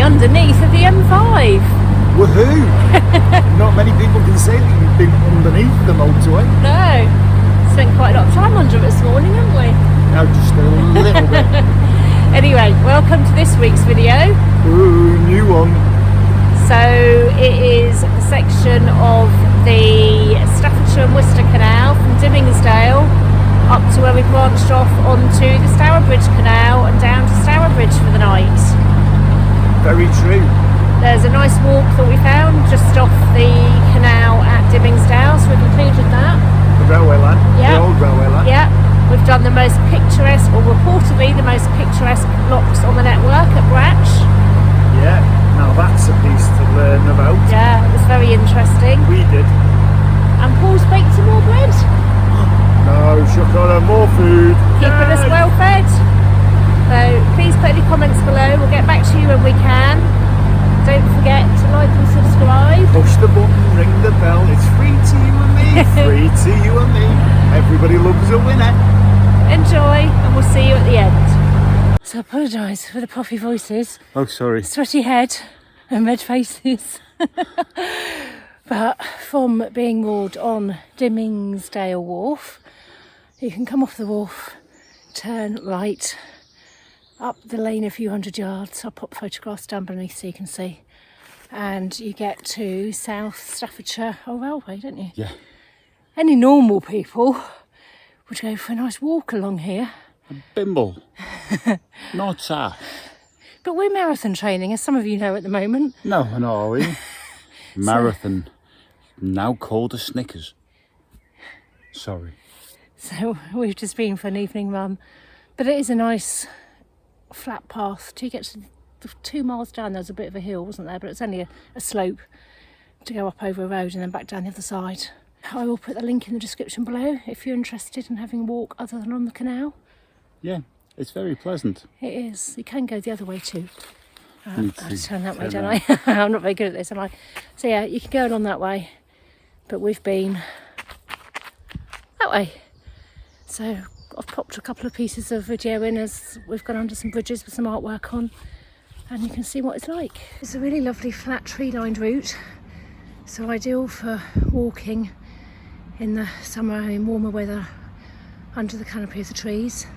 underneath of the M5. Woohoo! Not many people can say that you've been underneath the motorway. No, spent quite a lot of time under it this morning, haven't we? Now just a little bit. Anyway, welcome to this week's video. Ooh, new one. So it is the section of the Staffordshire and Worcester Canal from Dimmingsdale up to where we branched off onto the Stourbridge Canal and down to Stourbridge for the night. Very true. There's a nice walk that we found just off the canal at Dimmingsdale, so we've included that. The railway line. Yeah. The old railway line. Yeah. We've done the most picturesque, or reportedly the most picturesque locks on the network at Bratch. Yeah. Now that's a piece to learn about. Yeah, it was very interesting. We did. And Paul's baked some more bread. No, chocolate, more food. Keeping us well fed. So please put any comments below. We'll get back to you when we can. Don't forget to like and subscribe. Push the button, ring the bell. It's free to you and me. Free to you and me. Everybody loves a winner. Enjoy, and we'll see you at the end. So I apologise for the puffy voices, Oh, sorry. sweaty head and red faces. But from being moored on Dimmingsdale Wharf, you can come off the wharf, turn right, up the lane a few hundred yards. I'll pop photographs down beneath so you can see. And you get to South Staffordshire Railway, don't you? Yeah. Any normal people would go for a nice walk along here. Bimble. Not that. But we're marathon training, as some of you know at the moment. No, are we? Marathon. Now called a Snickers. Sorry. So we've just been for an evening run. But it is a nice flat path. To get to 2 miles down, there's a bit of a hill, wasn't there? But it's only a slope to go up over a road and then back down the other side. I will put the link in the description below if you're interested in having a walk other than on the canal. Yeah, it's very pleasant. It is. You can go the other way too. I Need have to to turn that way, turn don't I? I'm not very good at this, am I? So yeah, you can go along that way, but we've been that way. So I've popped a couple of pieces of video in as we've gone under some bridges with some artwork on, and you can see what it's like. It's a really lovely flat tree-lined route, so ideal for walking in the summer in warmer weather under the canopy of the trees.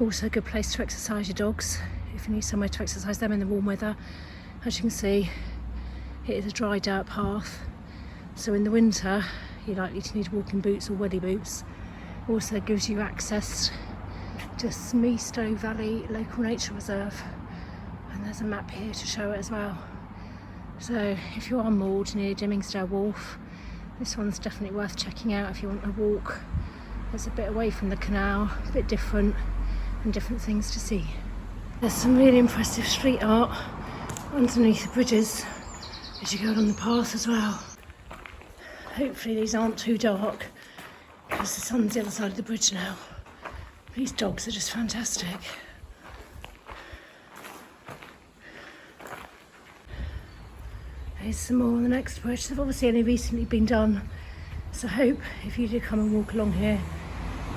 Also a good place to exercise your dogs if you need somewhere to exercise them in the warm weather. As you can see, it is a dry dirt path, so in the winter you're likely to need walking boots or welly boots. Also gives you access to Stowe Valley Local Nature Reserve, and there's a map here to show it as well. So if you are moored near Dimmingsdale Wharf, this one's definitely worth checking out if you want a walk. It's a bit away from the canal, a bit different, and different things to see. There's some really impressive street art underneath the bridges as you go along the path as well. Hopefully these aren't too dark because the sun's the other side of the bridge now. These dogs are just fantastic. There's some more on the next bridge. They've obviously only recently been done, so I hope if you do come and walk along here,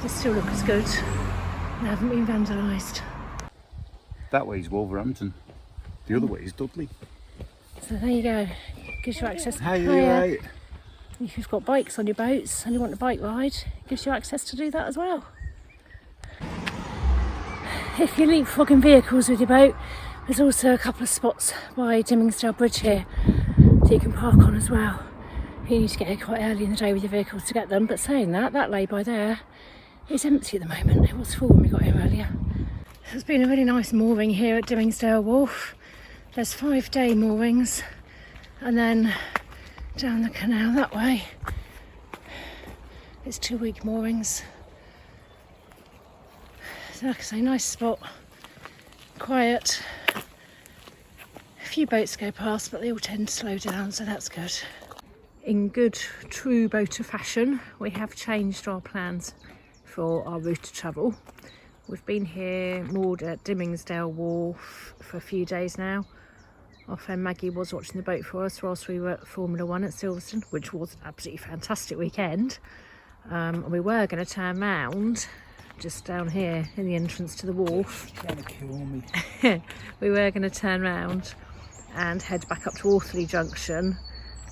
they still look as good and haven't been vandalised. That way is Wolverhampton. The other way is Dudley. So there you go. Gives you access. Hi, you right? If you've got bikes on your boats and you want a bike ride, it gives you access to do that as well. If you're leapfrogging vehicles with your boat, there's also a couple of spots by Dimmingsdale Bridge here that you can park on as well. You need to get here quite early in the day with your vehicles to get them, but saying that, that lay-by there is empty at the moment. It was full when we got here earlier. There's been a really nice mooring here at Dimmingsdale Wharf. There's 5-day moorings, and then down the canal that way it's 2-week moorings. So like I say, nice spot, quiet. A few boats go past, but they all tend to slow down, so that's good. In good true boater fashion, we have changed our plans for our route of travel. We've been here moored at Dimmingsdale Wharf for a few days now. Our friend Maggie was watching the boat for us whilst we were at Formula 1 at Silverstone, which was an absolutely fantastic weekend. We were going to turn round just down here in the entrance to the wharf. Trying to kill me. We were going to turn round and head back up to Orthley Junction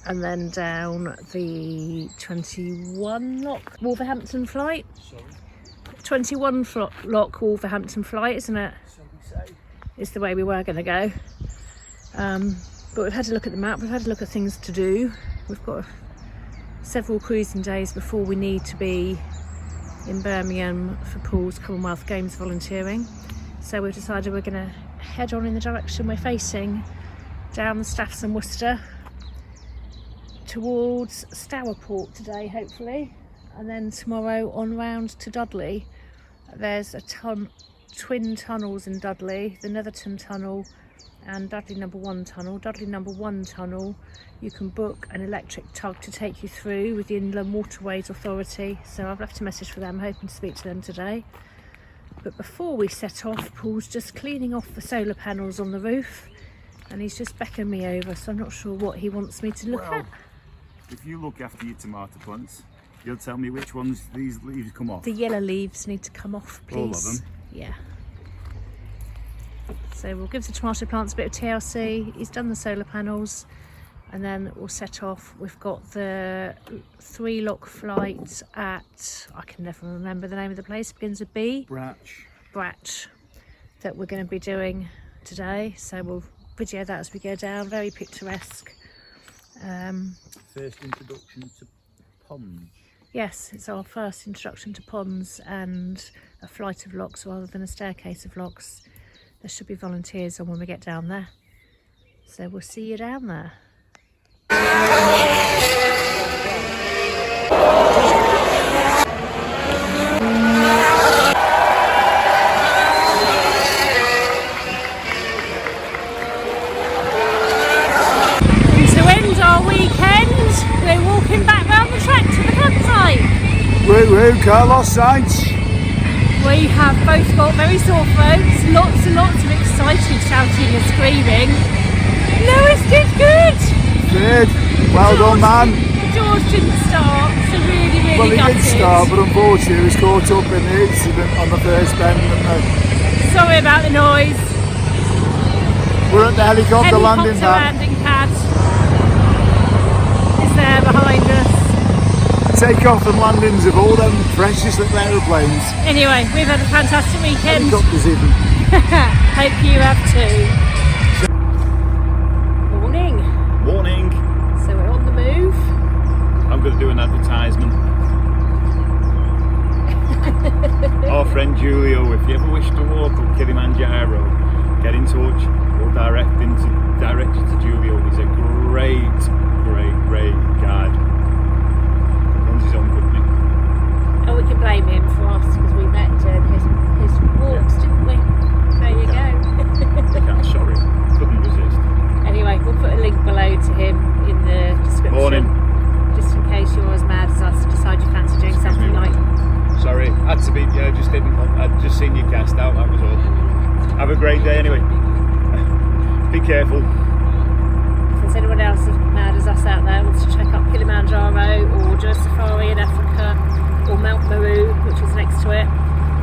and then down the 21 lock Wolverhampton flight. Sorry. 21 lock Wolverhampton flight, isn't it? Is the way we were going to go. But we've had to look at the map, we've had to look at things to do. We've got several cruising days before we need to be in Birmingham for Paul's Commonwealth Games volunteering. So we've decided we're going to head on in the direction we're facing, down the Staffs and Worcester towards Stourport today, hopefully, and then tomorrow on round to Dudley. There's a twin tunnels in Dudley, the Netherton Tunnel and Dudley number 1 tunnel. Dudley number 1 tunnel, you can book an electric tug to take you through with the Inland Waterways Authority, so I've left a message for them, hoping to speak to them today. But before we set off, Paul's just cleaning off the solar panels on the roof and he's just beckoned me over, so I'm not sure what he wants me to look at. If you look after your tomato plants, you'll tell me which ones these leaves come off. The yellow leaves need to come off, please. All of them? Yeah. So we'll give the tomato plants a bit of TLC. He's done the solar panels and then we'll set off. We've got the 3 lock flight at, I can never remember the name of the place, it begins with B. Bratch, that we're going to be doing today. So we'll video that as we go down, very picturesque. First introduction to ponds. Yes, it's our first introduction to ponds and a flight of locks rather than a staircase of locks. There should be volunteers on when we get down there. So we'll see you down there. We're walking back round the track to the campsite. Woo woo, Carlos Sainz. We have both got very sore throats, lots and lots of excited shouting and screaming. Lewis did good! Good, well done man. George didn't start, so really Well, he gutted. did start, but unfortunately he was caught up in the incident on the first bend. Sorry about the noise. We're at the helicopter landing pad. There behind us. Takeoff and landings of all them precious little aeroplanes. Anyway, we've had a fantastic weekend. Helicopters even. Hope you have too. Morning. Morning. So we're on the move. I'm going to do an advertisement. Our friend Julio, if you ever wish to walk up Kilimanjaro, get in touch. We'll direct you to Julio. He's a great guide. Runs his own company. Oh, we can blame him for us because we met his walks, didn't we? There you go. Sorry, couldn't resist. Anyway, we'll put a link below to him in the description. Morning. Just in case you're as mad as us, decide you fancy doing something like. Sorry, had to be. Yeah, just didn't. I'd just seen you cast out. That was all. Have a great day anyway. Be careful. If there's anyone else as mad as us out there wants to check up Kilimanjaro or do a safari in Africa or Mount Meru, which is next to it,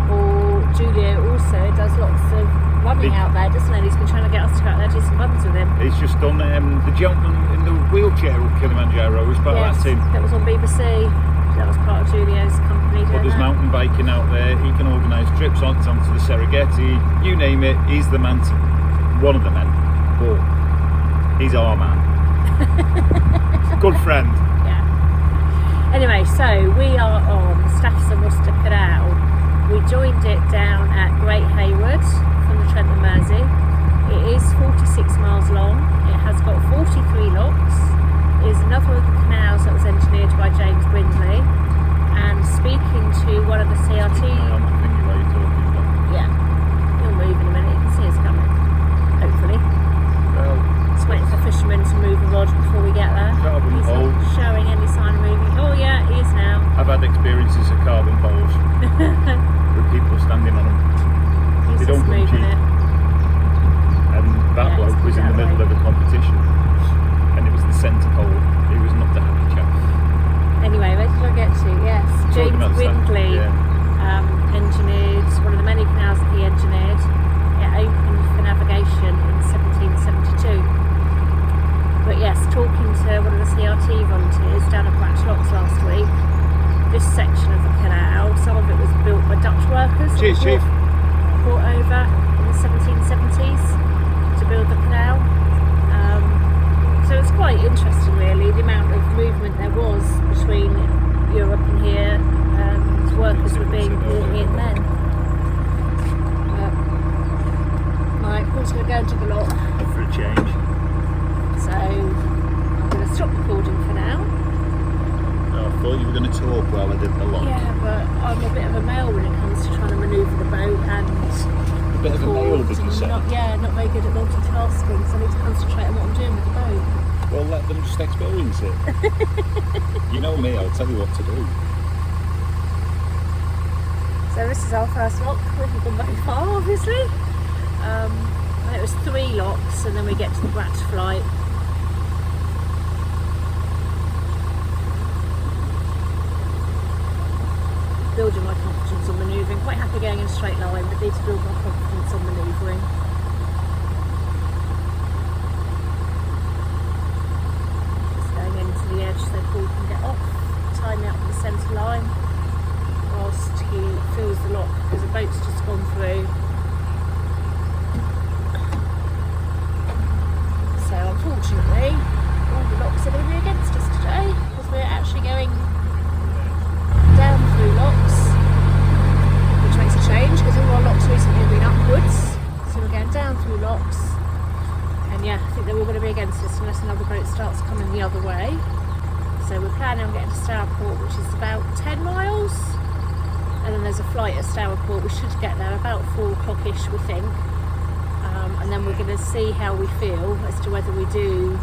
or Julio also does lots of running out there, doesn't he? He's been trying to get us to go out there do some runs with him. He's just done the gentleman in the wheelchair of Kilimanjaro was part of that team. That was on BBC. That was part of Julio's company. But there's mountain biking out there. He can organise trips onto the Serengeti. You name it, he's the man. One of the men. But he's our man. Good friend. Yeah. Anyway, so we are on the Staffs and Worcester Canal. We joined it down at Great Hayward from the Trent and Mersey. It is 46 miles long. It has got 43 locks. It is another of the canals that was engineered by James Brindley. And speaking to one of the CRT... Yeah, he'll move in a minute. You can see us coming. Hopefully. Well, just waiting for the fisherman to move the rod before we get there. Carbon He's pole. not showing any sign of moving. Oh yeah, he is now. I've had experiences of carbon poles with people standing on them. He's They don't just come moving cheap. it. And that Yeah, bloke it's was in the that middle way. of a competition. And it was the centre pole. He was not a happy chap. Anyway, where did I get to? Yes, Talking James about the stuff, Brindley yeah. engineered one of the many canals that he engineered. It opened for navigation in 1772. river in the 1770s to build the canal. So it's quite interesting really, the amount of movement there was between Europe and here, and workers were being brought in then. Right, of course we're going to the lot. For a change. So I'm going to stop recording for now. Oh, I thought you were going to talk while I did the lot. Yeah, but I'm a bit of a male when it comes to trying to manoeuvre the boat and... A bit of a male, did you say? Not very good at multitasking, so I need to concentrate on what I'm doing with the boat. Well, let them just experience it. You know me, I'll tell you what to do. So this is our first lock. We haven't gone very far, obviously. It was 3 locks, and then we get to the Bratch flight. Building my confidence on manoeuvring. Quite happy going in a straight line, but need to build my confidence on manoeuvring. Just going into the edge so Paul can get off, tie me up in the centre line whilst he fills the lock because the boat's just gone through. So unfortunately, all the locks are going to be against us today because we're actually going down through locks, which makes a change because all our locks recently have been upwards. So we're going down through locks, and yeah, I think they're all going to be against us unless another boat starts coming the other way. So we're planning on getting to Stourport, which is about 10 miles, and then there's a flight at Stourport. We should get there about 4 o'clock-ish, we think. And then we're going to see how we feel as to whether we do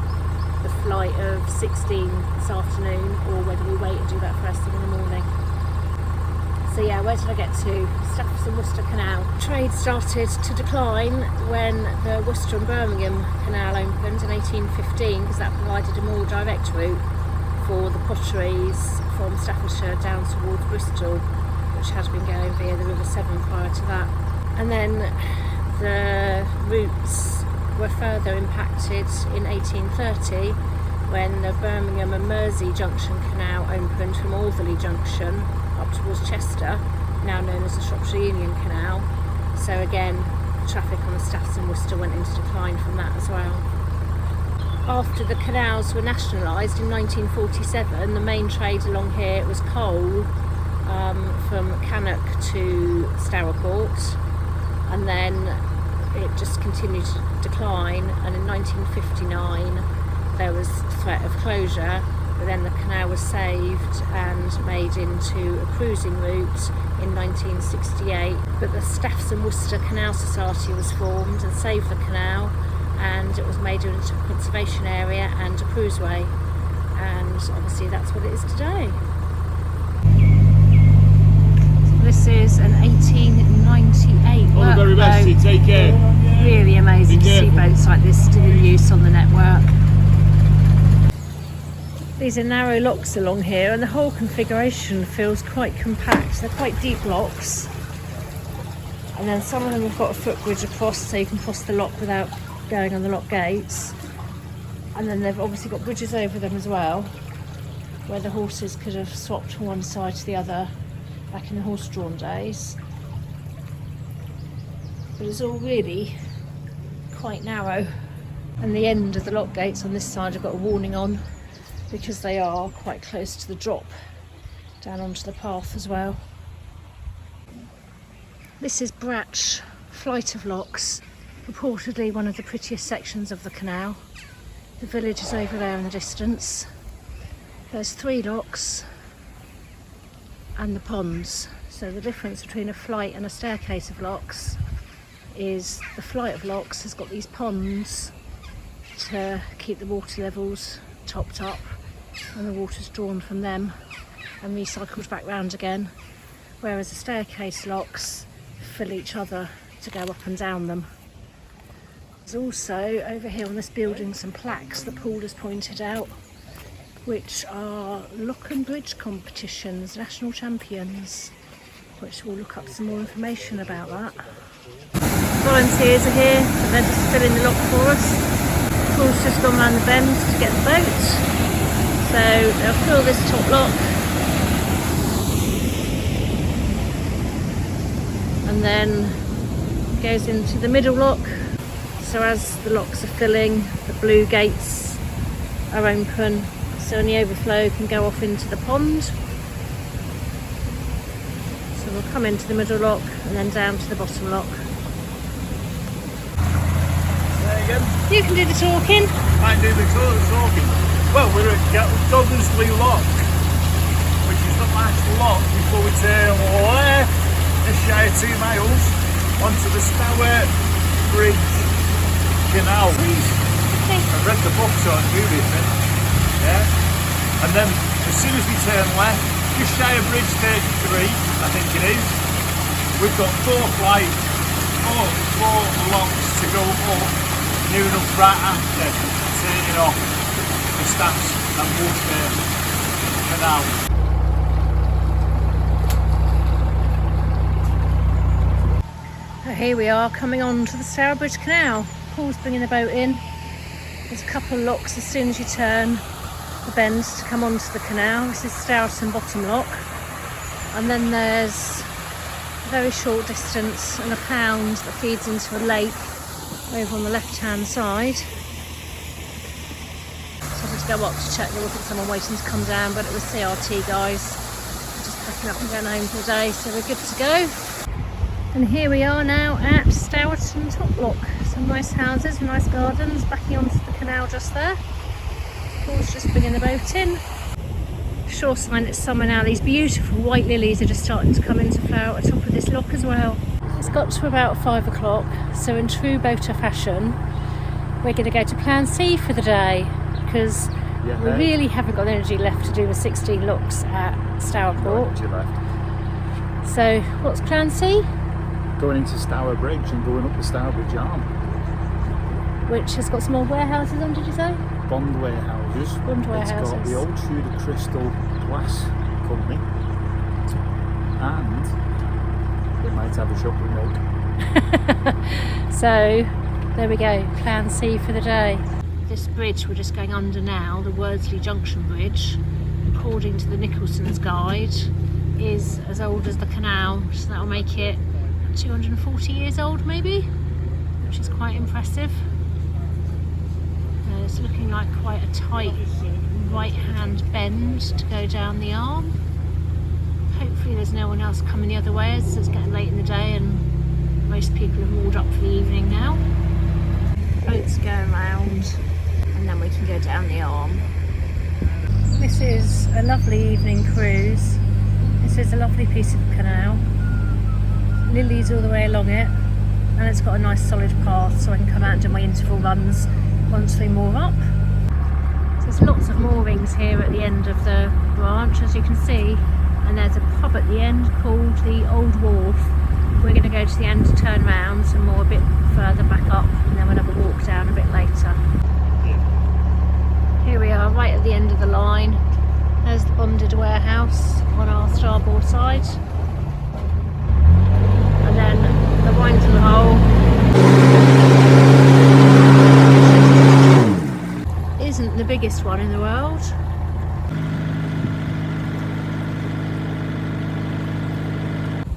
the flight of 16 this afternoon or whether we wait and do that first thing in the morning. So yeah, where did I get to? Staffordshire and Worcester Canal. Trade started to decline when the Worcester and Birmingham Canal opened in 1815 because that provided a more direct route for the potteries from Staffordshire down towards Bristol, which had been going via the River Severn prior to that. And then the routes were further impacted in 1830 when the Birmingham and Mersey Junction Canal opened from Alderley Junction up towards Chester, now known as the Shropshire Union Canal. So again, traffic on the Staffs and Worcester went into decline from that as well. After the canals were nationalised in 1947, the main trade along here was coal from Cannock to Stourport, and then it just continued to decline, and in 1959 there was threat of closure, but then the canal was saved and made into a cruising route in 1968. But the Staffs and Worcester Canal Society was formed and saved the canal, and it was made into a conservation area and a cruiseway, and obviously that's what it is today. This is an 1898 All the very best, workboat. take care. Really amazing to see boats like this still in use on the network. These are narrow locks along here, and the whole configuration feels quite compact. They're quite deep locks, and then some of them have got a footbridge across so you can cross the lock without going on the lock gates, and then they've obviously got bridges over them as well where the horses could have swapped from one side to the other back in the horse-drawn days. But it's all really quite narrow, and the end of the lock gates on this side have got a warning on because they are quite close to the drop down onto the path as well. This is Bratch Flight of Locks, purportedly one of the prettiest sections of the canal. The village is over there in the distance. There's 3 locks and the ponds. So the difference between a flight and a staircase of locks is the flight of locks has got these ponds to keep the water levels topped up, and the water's drawn from them and recycled back round again, whereas the staircase locks fill each other to go up and down them. There's also over here on this building some plaques that Paul has pointed out, which are lock and bridge competitions, national champions, which we'll look up some more information about that. Volunteers are here, and they're just filling the lock for us. Paul's just gone round the bend to get the boat, so they'll fill this top lock, and then goes into the middle lock. So as the locks are filling, the blue gates are open, so any overflow can go off into the pond. So we'll come into the middle lock and then down to the bottom lock. There you go. You can do the talking. I do the talking. Well, we're at Gobbersley Lock, which is the last lock before we turn left a shy 2 miles onto the Stourbridge canal. I've read the book, so I knew this then. Yeah. And then as soon as we turn left, just shy of Bridge 33, I think it is, we've got 4 locks to go up, near enough right after turning off the Staffs and Water canal. Here we are coming on to the Stourbridge Canal. Paul's bringing the boat in. There's a couple of locks as soon as you turn the bend to come onto the canal. This is Stourport Bottom Lock. And then there's a very short distance and a pound that feeds into a lake over on the left hand side. So I had to go up to check there wasn't someone waiting to come down, but it was CRT guys just packing up and going home for the day, so we're good to go. And here we are now at Stourport Top Lock. Some nice houses, nice gardens, backing onto the canal just there. Paul's just bringing the boat in. Sure sign it's summer now. These beautiful white lilies are just starting to come into flower at the top of this lock as well. It's got to about 5 o'clock, so in true boater fashion, we're going to go to Plan C for the day, because we really haven't got energy left to do the 16 locks at Stourport. So what's Plan C? Going into Stourbridge and going up the Stourbridge arm. Which has got some old warehouses on, did you say? Bond warehouses. Bond warehouses. It's got the old Tudor Crystal Glass Company, and it might have a shop with milk. So there we go, Plan C for the day. This bridge we're just going under now, the Wordsley Junction Bridge, according to the Nicholson's guide, is as old as the canal, so that'll make it 240 years old maybe, which is quite impressive. It's looking like quite a tight right hand bend to go down the arm. Hopefully there's no one else coming the other way, as it's getting late in the day and most people have moored up for the evening now. Boats going round and then we can go down the arm. This is a lovely evening cruise. This is a lovely piece of canal. Lilies all the way along it, and it's got a nice solid path so I can come out and do my interval runs once we moor up. So there's lots of moorings here at the end of the branch, as you can see, and there's a pub at the end called the Old Wharf. We're going to go to the end to turn round and moor a bit further back up, and then we'll have a walk down a bit later. Here we are right at the end of the line. There's the bonded warehouse on our starboard side, and then the winding hole isn't the biggest one in the world.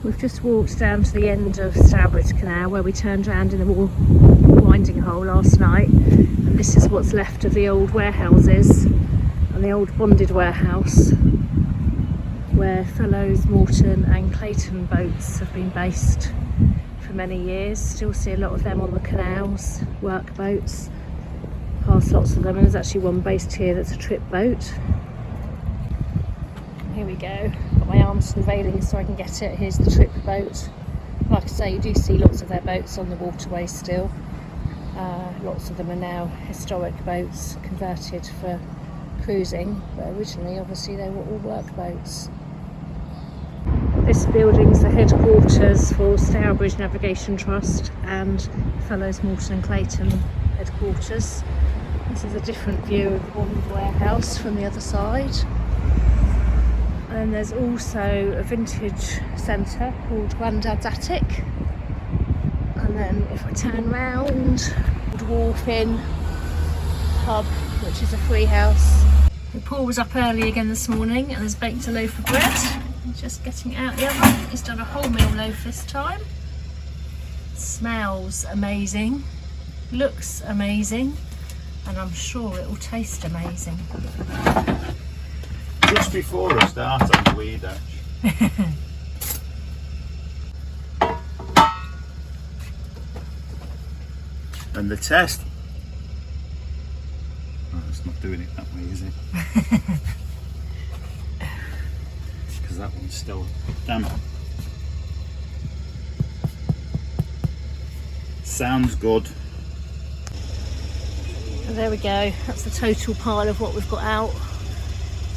We've just walked down to the end of Stourbridge Canal where we turned around in the winding hole last night, and this is what's left of the old warehouses and the old bonded warehouse where Fellows, Morton and Clayton boats have been based for many years. Still see a lot of them on the canals, work boats, past lots of them, and there's actually one based here that's a trip boat. Here we go, got my arms unveiling so I can get it. Here's the trip boat. Like I say, you do see lots of their boats on the waterway still. Lots of them are now historic boats converted for cruising, but originally obviously they were all work boats. This building's the headquarters for Stourbridge Navigation Trust and Fellows, Morton and Clayton headquarters. This is a different view of the bonded warehouse from the other side. And there's also a vintage centre called Grandad's Attic. And then if I turn round, the Wharf Inn pub, which is a free house. Paul was up early again this morning and has baked a loaf of bread. He's just getting it out the oven. He's done a wholemeal loaf this time. Smells amazing, looks amazing, and I'm sure it will taste amazing. Just before I start on the weed hatch. And the test. Oh, it's not doing it that way, is it? Because that one's still damp. Sounds good. And there we go, that's the total pile of what we've got out.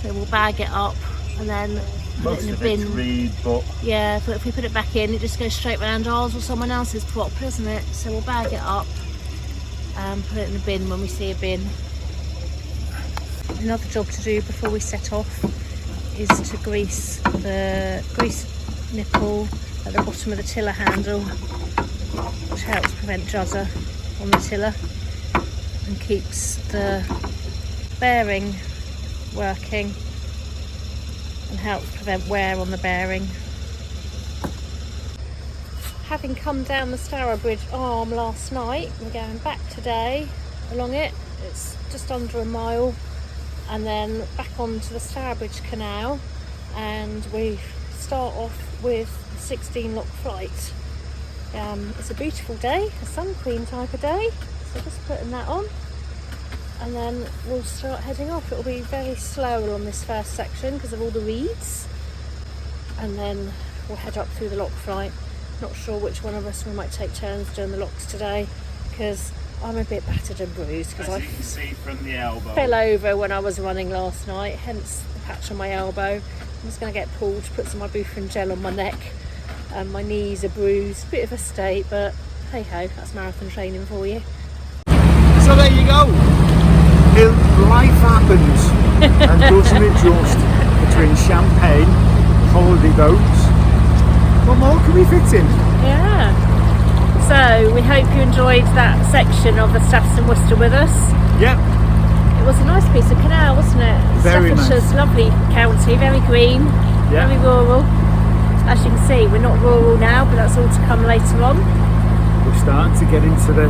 So we'll bag it up and then put it in a bin. Reed, but yeah, but if we put it back in, it just goes straight round ours or someone else's prop, doesn't it? So we'll bag it up and put it in the bin when we see a bin. Another job to do before we set off is to grease the grease nipple at the bottom of the tiller handle, which helps prevent judder on the tiller and keeps the bearing working and helps prevent wear on the bearing. Having come down the Stourbridge arm last night, we're going back today along it. It's just under a mile, and then back onto the Stourbridge Canal, and we start off with a 16 lock flight. It's a beautiful day, a sun queen type of day, so just putting that on, and then we'll start heading off. It'll be very slow on this first section because of all the reeds, and then we'll head up through the lock flight. Not sure which one of us, we might take turns doing the locks today, because I'm a bit battered and bruised because I from the elbow. fell over when I was running last night, hence the patch on my elbow. I'm just going to get pulled to put some ibuprofen gel on my neck, and my knees are bruised, bit of a state, but hey ho, that's marathon training for you. So there you go. Life happens, and doesn't it just, between champagne, holiday boats. What more can we fit in? Yeah. So we hope you enjoyed that section of the Staffs and Worcester with us. Yep. It was a nice piece of canal, wasn't it? Very Staffordshire's nice. lovely county, very green, Yeah. very rural. As you can see, we're not rural now, but that's all to come later on. We're starting to get into the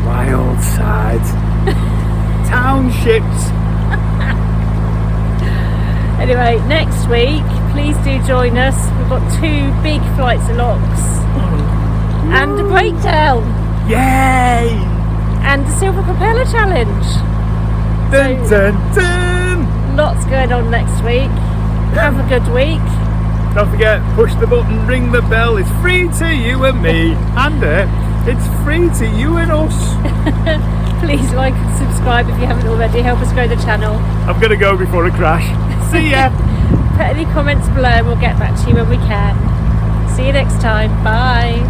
wild side. Townships. Anyway, next week, please do join us. We've got 2 big flights of locks and a breakdown Yay! and the Silver Propeller Challenge. Dun, dun, dun. Lots going on next week. Have a good week. Don't forget, push the button, ring the bell. It's free to you and me, and it's free to you and us. Please like and subscribe if you haven't already. Help us grow the channel. I'm gonna go before I crash. See ya. Put any comments below and we'll get back to you when we can. See you next time. Bye.